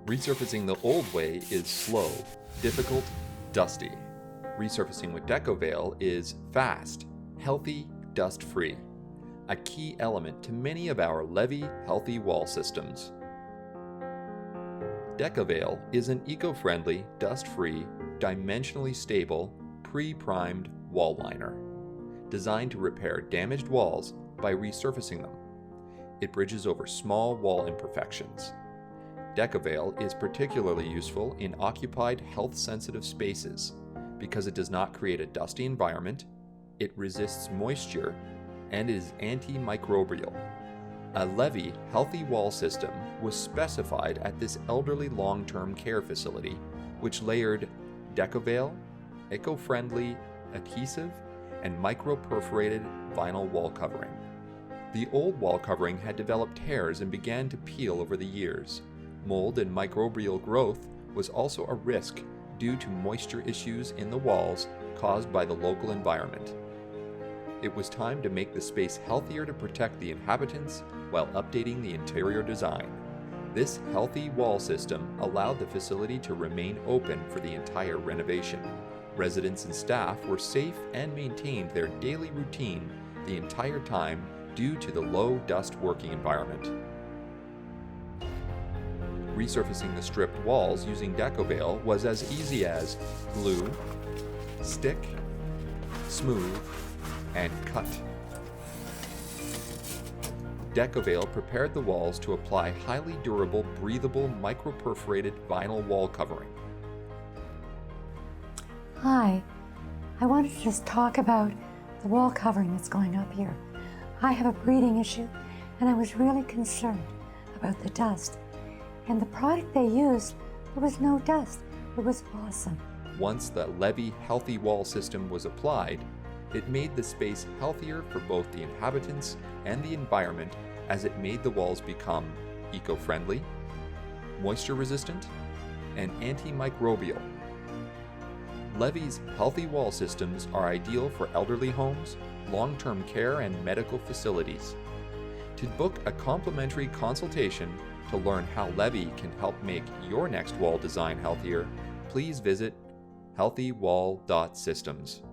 Resurfacing the old way is slow, difficult, dusty. Resurfacing with DecoVale is fast, healthy, dust-free. A key element to many of our LEVEY Healthy Wall Systems. DecoVale is an eco-friendly, dust-free, dimensionally stable, pre-primed wall liner, designed to repair damaged walls by resurfacing them. It bridges over small wall imperfections. DecoVale is particularly useful in occupied health-sensitive spaces because it does not create a dusty environment, it resists moisture, and is anti-microbial. A LEVEY Healthy Wall System was specified at this elderly long-term care facility, which layered DecoVale, eco-friendly, adhesive, and micro-perforated vinyl wall covering. The old wall covering had developed hairs and began to peel over the years. Mold and microbial growth was also a risk due to moisture issues in the walls caused by the local environment. It was time to make the space healthier to protect the inhabitants while updating the interior design. This healthy wall system allowed the facility to remain open for the entire renovation. Residents and staff were safe and maintained their daily routine the entire time due to the low dust working environment. Resurfacing the stripped walls using DecoVale was as easy as glue, stick, smooth, and cut. DecoVale prepared the walls to apply highly durable, breathable, micro-perforated vinyl wall covering. Hi, I wanted to just talk about the wall covering that's going up here. I have a breathing issue and I was really concerned about the dust. And the product they used, there was no dust. It was awesome. Once the LEVEY Healthy Wall System was applied, it made the space healthier for both the inhabitants and the environment as it made the walls become eco-friendly, moisture-resistant, and antimicrobial. LEVEY's Healthy Wall Systems are ideal for elderly homes, long-term care, and medical facilities. To book a complimentary consultation to learn how LEVEY can help make your next wall design healthier, please visit healthywall.systems.